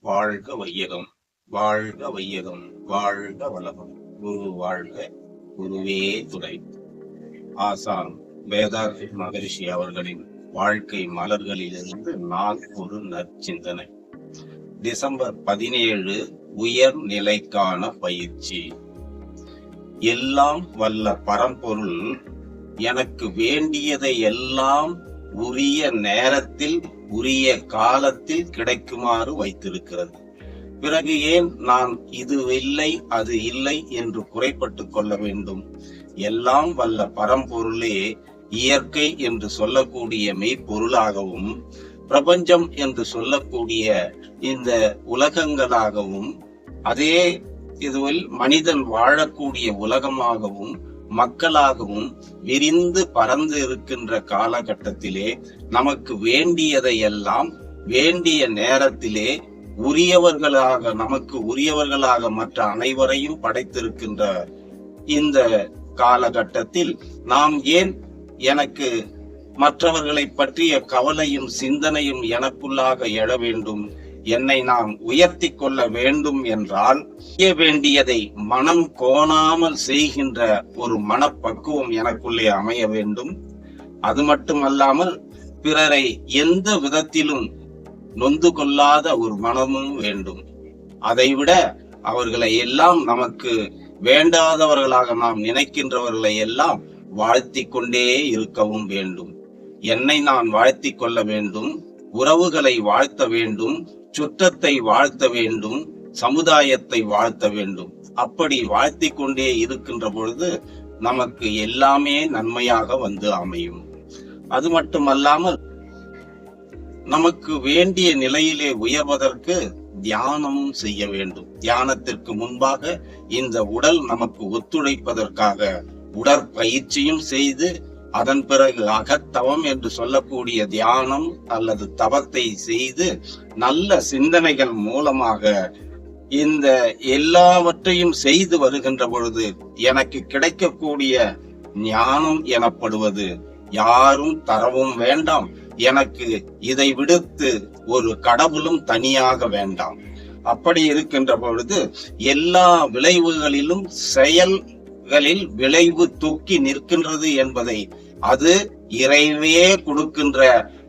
வாழ்க வையகம், வாழ்க வையகம், வாழ்க வளகம். குரு வாழ்க, குருவே துணை. ஆசான் வேதாத்ரி மகரிஷி அவர்களின் வாழ்க்கை மலர்களிலிருந்து நான் ஒரு நற்சிந்தனை. டிசம்பர் 17 உயர் நிலைக்கான பயிற்சி. எல்லாம் வல்ல பரம்பொருள் எனக்கு வேண்டியதை எல்லாம் உரிய நேரத்தில் உரிய காலத்தில் கிடைக்குமாறு வைத்திருக்கிறது. பிறகு ஏன் நான் இது இல்லை அது இல்லை என்று குறைப்பட்டுக் கொள்ள வேண்டும்? எல்லாம் வல்ல பரம்பொருளே இயற்கை என்று சொல்லக்கூடிய மெய்ப்பொருளாகவும் பிரபஞ்சம் என்று சொல்லக்கூடிய இந்த உலகங்களாகவும் அதே இதுவில் மனிதன் வாழக்கூடிய உலகமாகவும் மக்களாகவும் விரிந்து பறந்து இருக்கின்ற காலகட்டத்திலே நமக்கு வேண்டியதை எல்லாம் வேண்டிய நேரத்திலே உரியவர்களாக நமக்கு உரியவர்களாக மற்ற அனைவரையும் படைத்திருக்கின்ற இந்த காலகட்டத்தில் நாம் ஏன் எனக்கு மற்றவர்களை பற்றிய கவலையும் சிந்தனையும் எனக்குள்ளாக எழ வேண்டும்? என்னை நான் உயர்த்தி கொள்ள வேண்டும் என்றால் செய்ய வேண்டியதை மனம் கோணாமல் செய்கின்ற ஒரு மனப்பக்குவம் எனக்குள்ளே அமைய வேண்டும். அது மட்டுமல்லாமல் பிறரை எந்த விதத்திலும் நொந்து கொள்ளாத ஒரு மனமும் வேண்டும். அதைவிட அவர்களை எல்லாம் நமக்கு வேண்டாதவர்களாக நாம் நினைக்கின்றவர்களை எல்லாம் வாழ்த்தி கொண்டே இருக்கவும் வேண்டும். என்னை நான் வாழ்த்தி கொள்ள வேண்டும், உறவுகளை வாழ்த்த வேண்டும், சுற்றத்தை வாழ்த்த வேண்டும், சமுதாயத்தை வாழ்த்த வேண்டும். அப்படி வாழ்த்தி கொண்டே இருக்கின்ற பொழுது நமக்கு எல்லாமே நன்மையாக வந்து அமையும். அது மட்டுமல்லாமல் நமக்கு வேண்டிய நிலையிலே உயர்வதற்கு தியானமும் செய்ய வேண்டும். தியானத்திற்கு முன்பாக இந்த உடல் நமக்கு ஒத்துழைப்பதற்காக உடற்பயிற்சியும் செய்து அதன் பிறகு அகத்தவம் என்று சொல்லக்கூடிய தியானம் அல்லது தவத்தை செய்து நல்ல சிந்தனைகள் மூலமாக இந்த எல்லாவற்றையும் செய்து வருகின்ற பொழுது எனக்கு கிடைக்கக்கூடிய ஞானம் எனப்படுவது யாரும் தரவும் வேண்டாம், எனக்கு இதை விடுத்து ஒரு கடவுளும் தனியாக வேண்டாம். அப்படி இருக்கின்ற பொழுது எல்லா விளைவுகளிலும் செயல்களில் விளைவு தூக்கி நிற்கின்றது என்பதை அது இறைவே கொடுக்கின்ற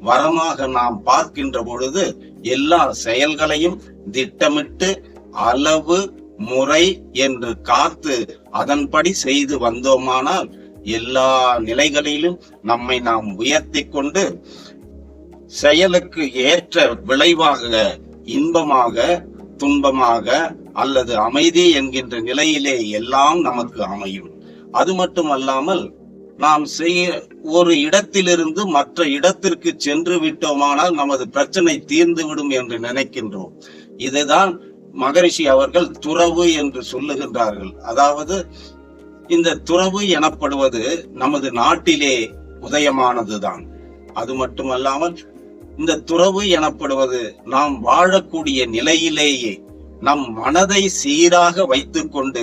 வரமாக நாம் பார்க்கின்ற பொழுது எல்லா செயல்களையும் திட்டமிட்டு அளவு முறை என்று காத்து அதன்படி செய்து வந்தோமானால் எல்லா நிலைகளிலும் நம்மை நாம் உயர்த்தி கொண்டு செயலுக்கு ஏற்ற விளைவாக இன்பமாக துன்பமாக அல்லது அமைதி என்கின்ற நிலையிலே எல்லாம் நமக்கு அமையும். அது மட்டுமல்லாமல் நாம் ஒரு இடத்திலிருந்து மற்ற இடத்திற்கு சென்று விட்டோமானால் நமது பிரச்சனை தீர்ந்துவிடும் என்று நினைக்கின்றோம். இதுதான் மகரிஷி அவர்கள் துறவு என்று சொல்லுகின்றார்கள். அதாவது இந்த துறவு எனப்படுவது நமது நாட்டிலே உதயமானதுதான். அது மட்டுமல்லாமல் இந்த துறவு எனப்படுவது நாம் வாழக்கூடிய நிலையிலேயே நம் மனதை சீராக வைத்துக் கொண்டு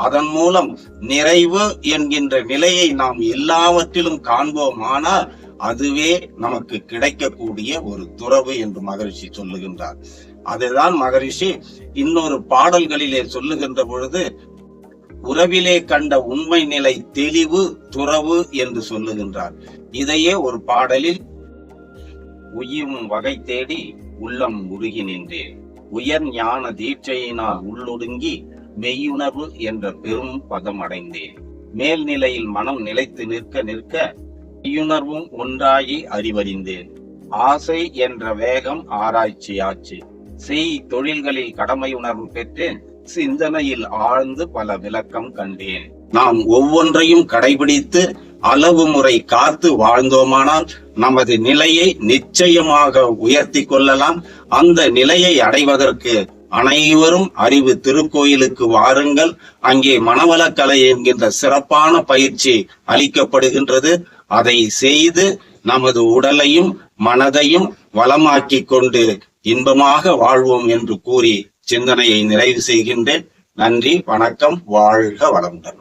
அதன் மூலம் நிறைவு என்கின்ற நிலையை நாம் எல்லாவற்றிலும் காண்போம். ஆனால் அதுவே நமக்கு கிடைக்கக்கூடிய ஒரு துறவு என்று மகரிஷி சொல்லுகின்றார். அதுதான் மகரிஷி இன்னொரு பாடல்களிலே சொல்லுகின்ற பொழுது உறவிலே கண்ட உண்மை நிலை தெளிவு துறவு என்று சொல்லுகின்றார். இதையே ஒரு பாடலில் உயும் வகை தேடி உள்ளம் உருகி நின்றேன், உயர் ஞான தீட்சையினால் உள்ளொடுங்கி மெய்யுணர்வு என்ற பெரும் பதம் அடைந்தேன். மேல்நிலையில் மனம் நிலைத்து நிற்க நிற்க மெய்யுணர்வும் ஒன்றாகி அறிவறிந்தேன். ஆசை என்ற வேகம் ஆராய்ச்சியாச்சு, செய் தொழில்களில் கடமை உணர்வு பெற்றேன், சிந்தனையில் ஆழ்ந்து பல விளக்கம் கண்டேன். நாம் ஒவ்வொன்றையும் கடைபிடித்து அளவு முறை காத்து வாழ்ந்தோமானால் நமது நிலையை நிச்சயமாக உயர்த்தி கொள்ளலாம். அந்த நிலையை அடைவதற்கு அனைவரும் அறிவு திருக்கோயிலுக்கு வாருங்கள். அங்கே மனவளக்கலை என்கின்ற சிறப்பான பயிற்சி அளிக்கப்படுகின்றது. அதை செய்து நமது உடலையும் மனதையும் வளமாக்கி கொண்டு இன்பமாக வாழ்வோம் என்று கூறி சிந்தனையை நிறைவு செய்கின்றேன். நன்றி, வணக்கம், வாழ்க வளமுடன்.